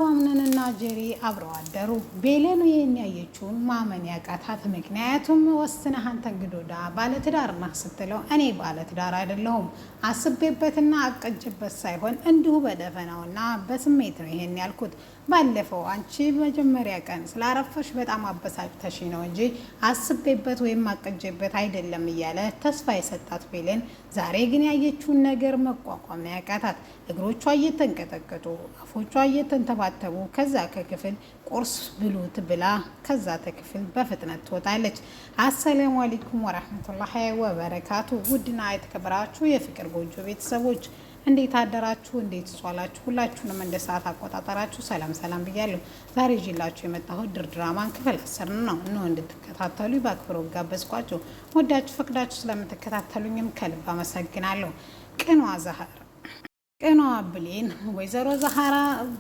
አምነንና ጀሪ አብረው አደሩ። ቤሌን ይሄን ያየችውን ማመን ያቃታት። ምክንያቱም ወስነህ አንተ እንግዶዳ ባለትዳር ነህ ስትለው እኔ ባለትዳር አይደለሁም አስቤበትና አቀጅበት ሳይሆን እንዲሁ በደፈናውና በስሜት ነው ይሄን ያልኩት። ባለፈው አንቺ መጀመሪያ ቀን ስላረፈሽ በጣም አበሳጭተሽ ነው እንጂ አስቤበት ወይም አቀጀበት አይደለም እያለ ተስፋ የሰጣት ቤሌን ዛሬ ግን ያየችውን ነገር መቋቋም ነው ያቃታት። እግሮቿ እየተንቀጠቀጡ አፎቿ እየተንተባተቡ ከዛ ከክፍል ቁርስ ብሉት ብላ ከዛ ተክፍል በፍጥነት ትወጣለች። አሰላሙ አለይኩም ወራህመቱላሂ ወበረካቱ። ውድና የተከበራችሁ የፍቅር ጎጆ ቤተሰቦች እንዴት አደራችሁ? እንዴት ሷላችሁ? ሁላችሁንም እንደ ሰዓት አቆጣጠራችሁ ሰላም ብያለሁ። ዛሬ ይዤላችሁ የመጣሁት ድራማን ክፍል 10 ነው። እንድትከታተሉ በአክብሮት ጋበዝኳችሁ። ወዳችሁ ፈቅዳችሁ ስለምትከታተሉኝም ከልብ አመሰግናለሁ። ቅኗ ብሌን ወይዘሮ ዛሃራ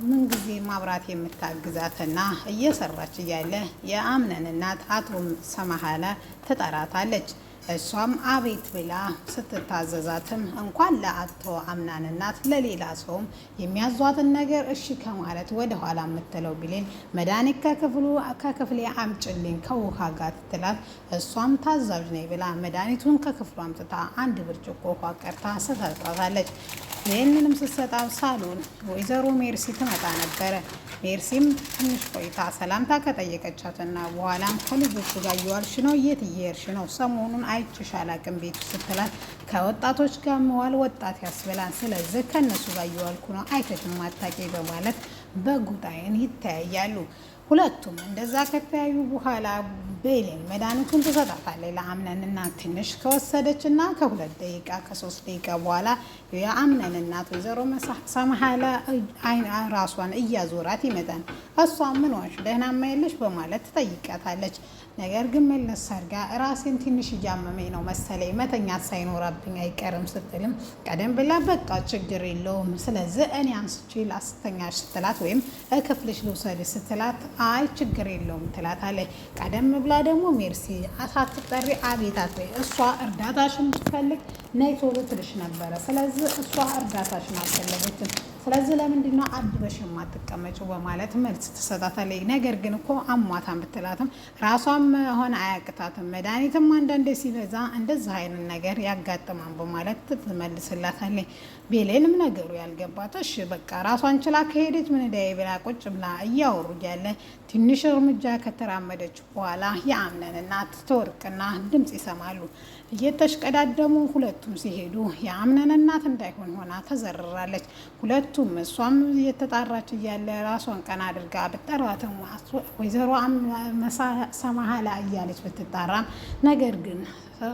ምንጊዜ ማብራት የምታግዛትና እየሰራች እያለ የአምነን እናት አቶ ሰማሃላ ትጠራታለች። እሷም አቤት ብላ ስትታዘዛትም እንኳን ለአቶ አምናን እናት ለሌላ ሰውም የሚያዟትን ነገር እሺ ከማለት ወደ ኋላ የምትለው ብሌን መድኃኒት ከክፍሌ አምጭልኝ ከውሃ ጋር ትላት። እሷም ታዛዥ ነኝ ብላ መድኃኒቱን ከክፍሉ አምጥታ አንድ ብርጭቆ ውሃ ቀርታ ሰጣታለች። ይህንንም ስትሰጣ ሳሎን ወይዘሮ ሜርሲ ትመጣ ነበረ። ሜርሲም ትንሽ ቆይታ ሰላምታ ከጠየቀቻትና በኋላም ከልጆቹ ጋር እየዋልሽ ነው? የት እየሄድሽ ነው? ሰሞኑን አይቼሽ አላቅም ቤቱ ስትላት ከወጣቶች ጋር መዋል ወጣት ያስብላል። ስለዚህ ከእነሱ ጋር እየዋልኩ ነው አይተሽም አታውቂ በማለት በጉጣይን ይተያያሉ። ሁለቱም እንደዛ ከተያዩ በኋላ ቤሌን መድኃኒቱን ትሰጣታለች ለአምነን እናት። ትንሽ ከወሰደች እና ከ2 ደቂቃ ከ3 ደቂቃ በኋላ የአምነን እናት ወይዘሮ ሰማሃላ ራሷን እያዞራት ይመጣል። እሷ ምን ሆንሽ ደህና ማይልሽ በማለት ትጠይቃታለች። ነገር ግን መለስ አድርጋ ራሴን ትንሽ እያመመኝ ነው መሰለኝ መተኛት ሳይኖረብኝ አይቀርም ስትልም ቀደም ብላ በቃ ችግር የለውም ስለዚህ እኔ አንስቼ ላስተኛሽ ስትላት ወይም ክፍልሽ ልውሰድ ስትላት አይ ችግር የለውም ትላታለች። ቀደም ብላ ደግሞ ሜርሲ ሳትጠሪ አቤት አትበይ እሷ እርዳታሽን ትፈልግ ነይ ቶሎ ትልሽ ነበረ። ስለዚህ እሷ እርዳታሽን አልፈለገችም። ስለዚህ ለምንድን ነው አድበሽ የማትቀመጪው በማለት መልስ ትሰጣታለች። ነገር ግን እኮ አሟታን ብትላትም ራሷም ሆነ አያቅታትም። መድኃኒትም አንዳንዴ ሲበዛ እንደዚህ አይነት ነገር ያጋጥማል በማለት ትመልስላታለች። ቤሌንም ነገሩ ያልገባት እሺ በቃ ራሷን ችላ ከሄደች ምን ዳይ ብላ ቁጭ ብላ እያወሩ እያለ ትንሽ እርምጃ ከተራመደች በኋላ የአምነን እናት ትወርቅና ድምፅ ይሰማሉ። እየተሽቀዳደሙ ሁለቱም ሲሄዱ የአምነን እናት እንዳይሆን ሆና ተዘርራለች። ሁለቱም እሷም እየተጣራች እያለ ራሷን ቀና አድርጋ ብጠራትም ወይዘሮ ሰማሃላ እያለች ብትጣራም ነገር ግን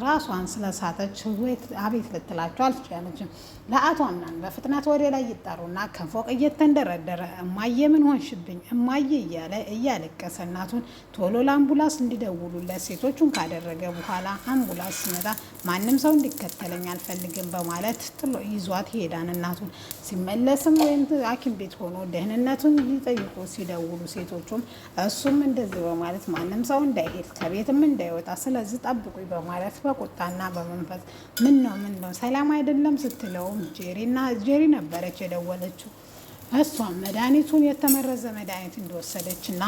ራሷን ስለሳተች አቤት ልትላቸው አልቻለችም። ለአቶ አምናን በፍጥነት ወደ ላይ ይጣሩና ከፎቅ እየተንደረደረ እማዬ ምን ሆንሽብኝ እማዬ እያለ እያለቀሰ እናቱን ቶሎ ለአምቡላንስ እንዲደውሉለት ሴቶቹን ካደረገ በኋላ አምቡላንስ ሲመጣ ማንም ሰው እንዲከተለኝ አልፈልግም በማለት ጥሎ ይዟት ይሄዳን። እናቱን ሲመለስም ወይም ሐኪም ቤት ሆኖ ደህንነቱን ሊጠይቁ ሲደውሉ ሴቶቹም እሱም እንደዚህ በማለት ማንም ሰው እንዳይሄድ ከቤትም እንዳይወጣ ስለዚህ ጠብቁኝ በማለት በቁጣና በመንፈስ ምን ነው ሰላም አይደለም ስትለው ጄሪ ነበረች የደወለችው። እሷም መድኃኒቱን የተመረዘ መድኃኒት እንደወሰደች እና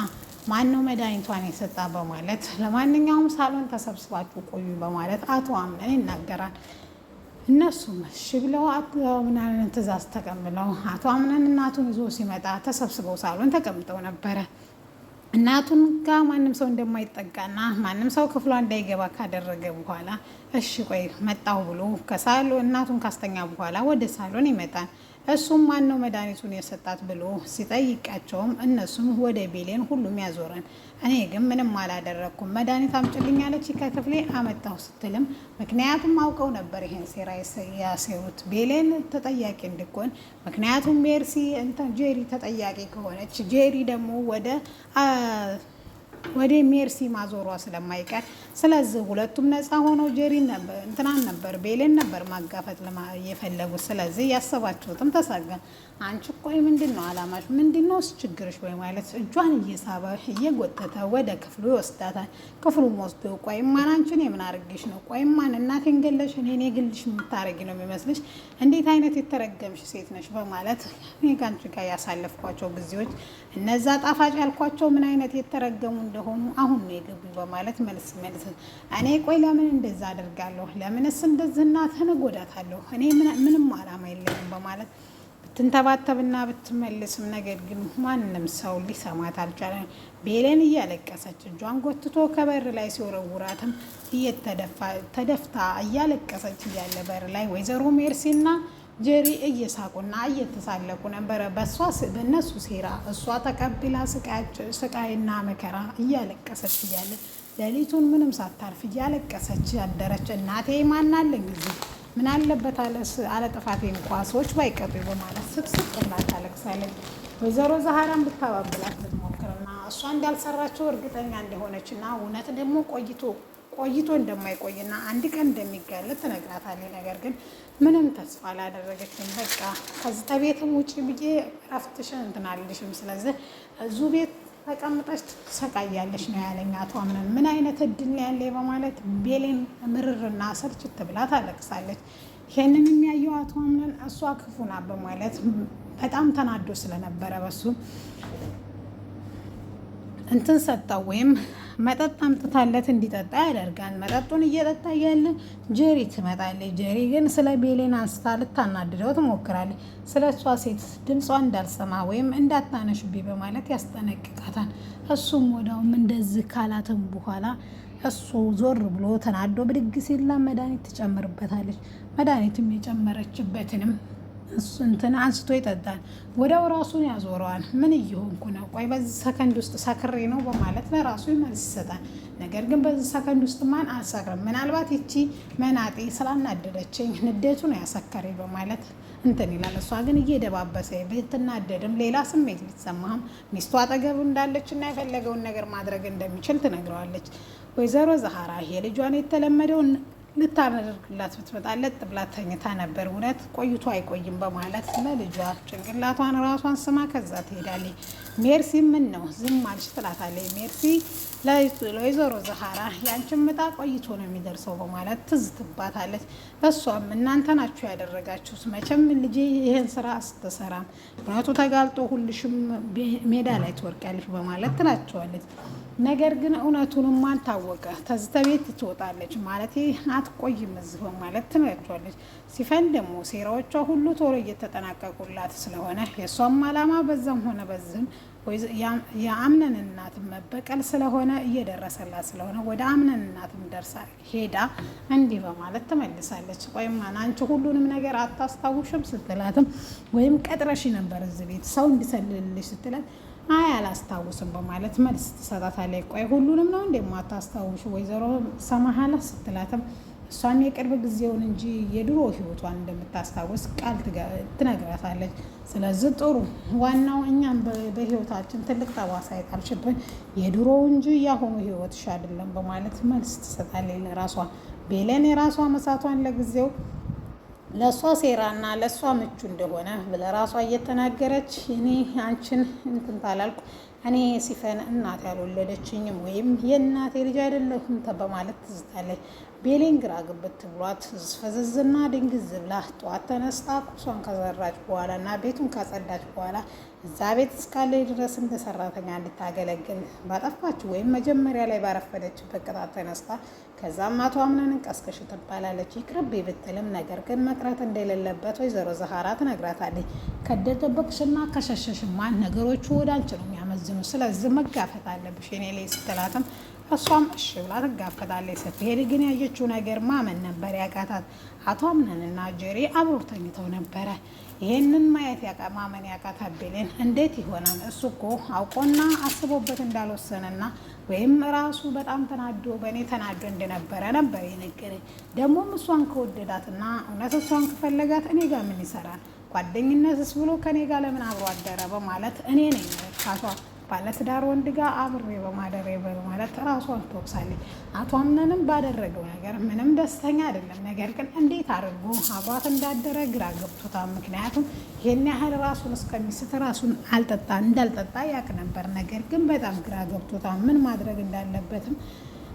ማነው መድኃኒቷን የሰጣ በማለት ለማንኛውም ሳሎን ተሰብስባችሁ ቆዩ በማለት አቶ አምነን ይናገራል። እነሱም እሺ ብለው አቶ አምነን ትእዛዝ ተቀብለው አቶ አምነን እናቱን ይዞ ሲመጣ ተሰብስበው ሳሎን ተቀምጠው ነበረ። እናቱን ጋር ማንም ሰው እንደማይጠጋና ማንም ሰው ክፍሏ እንዳይገባ ካደረገ በኋላ እሺ ቆይ መጣሁ ብሎ ከሳሎን እናቱን ካስተኛ በኋላ ወደ ሳሎን ይመጣል። እሱም ማነው መድኃኒቱን የሰጣት ብሎ ሲጠይቃቸውም እነሱም ወደ ቤሌን ሁሉም ያዞረን እኔ ግን ምንም አላደረኩም መድኃኒት አምጭልኝ አለች ከክፍሌ አመጣሁ ስትልም ምክንያቱም አውቀው ነበር ይሄን ሴራ ያሴሩት ቤሌን ተጠያቂ እንድትሆን። ምክንያቱም ሜርሲ ጄሪ ተጠያቂ ከሆነች ጄሪ ደግሞ ወደ ወደ ሜርሲ ማዞሯ ስለማይቀር ስለዚህ ሁለቱም ነፃ ሆነው ጀሪን ነበር እንትናን ነበር ቤሌን ነበር ማጋፈጥ የፈለጉት። ስለዚህ ያሰባችሁትም ተሳጋ። አንቺ ቆይ ምንድነው አላማሽ? ምንድነው ችግርሽ? ወይ ማለት እጇን እየሳበ እየጎተተ ወደ ክፍሉ ይወስዳታል። ክፍሉም ወስዶ ቆይ ማን አንቺን የምን አርግሽ ነው? ቆይ ማን እናቴን ገለሽ እኔ ግልሽ የምታረጊ ነው የሚመስልሽ? እንዴት አይነት የተረገምሽ ሴት ነሽ? በማለት እኔ ካንቺ ጋር ያሳለፍኳቸው ጊዜዎች እነዛ ጣፋጭ ያልኳቸው ምን አይነት የተረገሙ እንደሆኑ አሁን ነው የገቡኝ በማለት መልስ እኔ ቆይ ለምን እንደዛ አደርጋለሁ? ለምንስ እንደዚህ እናትህን እጎዳታለሁ? እኔ ምንም አላማ የለኝም በማለት ብትንተባተብና ብትመልስም ነገር ግን ማንም ሰው ሊሰማት አልቻለም። ቤሌን እያለቀሰች እጇን ጎትቶ ከበር ላይ ሲወረውራትም ተደፍታ እያለቀሰች እያለ በር ላይ ወይዘሮ ሜርሲና ጀሪ እየሳቁና እየተሳለቁ ነበረ። በእነሱ ሴራ እሷ ተቀብላ ስቃይና መከራ እያለቀሰች እያለ ሌሊቱን ምንም ሳታርፍ እያለቀሰች ያደረች እናቴ ማናለኝ ጊዜ ምን አለበት አለ ጥፋቴ እንኳ ሰዎች ባይቀጡ በማለት ስቅስቅ ብላ ታለቅሳለች። ወይዘሮ ዛህራን ብታባብላት ብትሞክርና እሷ እንዳልሰራቸው እርግጠኛ እንደሆነችና እውነት ደግሞ ቆይቶ እንደማይቆይና አንድ ቀን እንደሚጋለጥ ትነግራታለች። ነገር ግን ምንም ተስፋ አላደረገችም። በቃ ከዚህ ቤትም ውጭ ብዬ እረፍትሽን እንትን አልልሽም፣ ስለዚህ እዙ ቤት ተቀምጠሽ ትሰቃያለሽ ነው ያለኝ አቶ አምነን። ምን አይነት እድል ያለ በማለት ቤሌን ምርርና ስርጭት ብላ ታለቅሳለች። ይሄንን የሚያየው አቶ አምነን እሷ ክፉና በማለት በጣም ተናዶ ስለነበረ በሱ እንትን ሰጠው ወይም መጠጥ አምጥታለት እንዲጠጣ ያደርጋል። መጠጡን እየጠጣ እያለ ጀሪ ትመጣለች። ጀሪ ግን ስለ ቤሌን አንስታ ልታናድደው ትሞክራለች። ስለ እሷ ሴት ድምጿ እንዳልሰማ ወይም እንዳታነሽብኝ በማለት ያስጠነቅቃታል። እሱም ወዲያውም እንደዚህ ካላትም በኋላ እሱ ዞር ብሎ ተናዶ ብድግ ሲላ መድኃኒት ትጨምርበታለች። መድኃኒትም የጨመረችበትንም እሱ እንትን አንስቶ ይጠጣል። ወዲያው ራሱን ያዞረዋል። ምን እየሆንኩ ነው? ቆይ በዚህ ሰከንድ ውስጥ ሰክሬ ነው በማለት ለራሱ መልስ ይሰጣል። ነገር ግን በዚህ ሰከንድ ውስጥ ማን አልሰክርም፣ ምናልባት ይቺ መናጤ ስላናደደችኝ ንዴቱ ነው ያሰከረኝ በማለት እንትን ይላል። እሷ ግን እየደባበሰ ብትናደድም ሌላ ስሜት ሊሰማህም ሚስቱ አጠገቡ እንዳለች እና የፈለገውን ነገር ማድረግ እንደሚችል ትነግረዋለች። ወይዘሮ ዛህራ የልጇን የተለመደውን ልታደርግላት ብትመጣለት ጥብላት ተኝታ ነበር። እውነት ቆይቶ አይቆይም በማለት ለልጇ ጭንቅላቷን ራሷን ስማ ከዛ ትሄዳለች። ሜርሲ ምን ነው ዝም አልሽ ትላታለች። ሜርሲ ለወይዘሮ ዛህራ ያንቺን ምጣ ቆይቶ ነው የሚደርሰው በማለት ትዝትባታለች። እሷም እናንተ ናችሁ ያደረጋችሁት፣ መቼም ልጄ ይህን ስራ ስትሰራም እውነቱ ተጋልጦ ሁልሽም ሜዳ ላይ ትወርቂያለሽ በማለት ትላቸዋለች። ነገር ግን እውነቱን ማን ታወቀ? ተዝተ ቤት ትወጣለች ማለት አትቆይም እዚህ በማለት ትነግራቸዋለች። ሲፈን ደግሞ ሴራዎቿ ሁሉ ቶሎ እየተጠናቀቁላት ስለሆነ የእሷም አላማ በዛም ሆነ በዚህም የአምነን እናትም መበቀል ስለሆነ እየደረሰላት ስለሆነ ወደ አምነን እናትም ደርሳ ሄዳ እንዲህ በማለት ትመልሳለች። ቆይ ማን አንቺ ሁሉንም ነገር አታስታውሽም ስትላትም ወይም ቀጥረሽ ነበር እዚህ ቤት ሰው እንዲሰልልልሽ ስትላት አይ አላስታውስም በማለት መልስ ትሰጣታለች። ቆይ ሁሉንም ነው እንደማታስታውሽ ወይዘሮ ሰማሃላ ስትላትም እሷም የቅርብ ጊዜውን እንጂ የድሮ ህይወቷን እንደምታስታውስ ቃል ትነግራታለች። ስለዚህ ጥሩ ዋናው እኛም በህይወታችን ትልቅ ጠባሳ የጣልሽብን የድሮ እንጂ ያሁኑ ህይወትሽ አይደለም በማለት መልስ ትሰጣለች ለራሷ። ቤሌን የራሷ መሳቷን ለጊዜው ለእሷ ሴራና ለእሷ ምቹ እንደሆነ ለራሷ እየተናገረች እኔ አንቺን እንትን ታላልኩ እኔ ሲፈን እናት ያልወለደችኝም ወይም የእናቴ ልጅ አይደለሁም በማለት ትዝታለች። ቤሌን ግራ ግብት ብሏት ፈዘዝና ድንግዝ ብላ ጠዋት ተነስታ ቁርሷን ከሰራች በኋላ እና ቤቱን ካጸዳች በኋላ እዛ ቤት እስካለ ድረስ እንደ ሰራተኛ እንድታገለግል ባጠፋችው ወይም መጀመሪያ ላይ ባረፈደችበት ቅጣት ተነስታ ከዛም አቶ አምነንን ቀስቅሽ ትባላለች። ይቅርብ ብትልም ነገር ግን መቅረት እንደሌለበት ወይዘሮ ዛህራ ትነግራታለች። ከደበቅሽና ከሸሸሽማ ነገሮቹ ወደ አንቺ ነው የሚያመዝኑ፣ ስለዚህ መጋፈጥ አለብሽ የኔ ላይ ስትላትም እሷም እሺ ብላ ትጋፈጣለች። ስትሄድ ግን ያየችው ነገር ማመን ነበር ያቃታት። አቶ አምነንና ጀሪ አብረው ተኝተው ነበረ። ይሄንን ማየት ማመን ያቃታት ቤሌን እንዴት ይሆናል? እሱ እኮ አውቆና አስቦበት እንዳልወሰነና ወይም ራሱ በጣም ተናዶ በእኔ ተናዶ እንደነበረ ነበር የነገረኝ። ደግሞም እሷን ከወደዳትና እውነት እሷን ከፈለጋት እኔ ጋር ምን ይሰራል? ጓደኝነትስ ብሎ ከኔ ጋር ለምን አብሮ አደረ? በማለት እኔ ነኝ ባለትዳር ወንድ ጋር አብሬ በማደሬ በማለት ራሷን ትወቅሳለች። አቶ አምነንም ባደረገው ነገር ምንም ደስተኛ አይደለም። ነገር ግን እንዴት አድርጎ አብሯት እንዳደረ ግራ ገብቶታል። ምክንያቱም ይህን ያህል ራሱን እስከሚስት ራሱን እንዳልጠጣ ያቅ ነበር። ነገር ግን በጣም ግራ ገብቶታል። ምን ማድረግ እንዳለበትም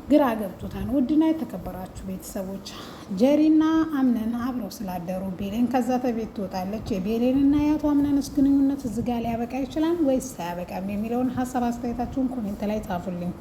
ግራ ገብቶታል። ውድና የተከበራችሁ ቤተሰቦች ጀሪና አምነን አብረው ስላደሩ ቤሌን ከዛ ተቤት ትወጣለች። የቤሌንና የአቶ አምነንስ ግንኙነት እዚህ ጋር ሊያበቃ ይችላል ወይስ አያበቃም የሚለውን ሀሳብ አስተያየታችሁን ኮሜንት ላይ ጻፉልኝ።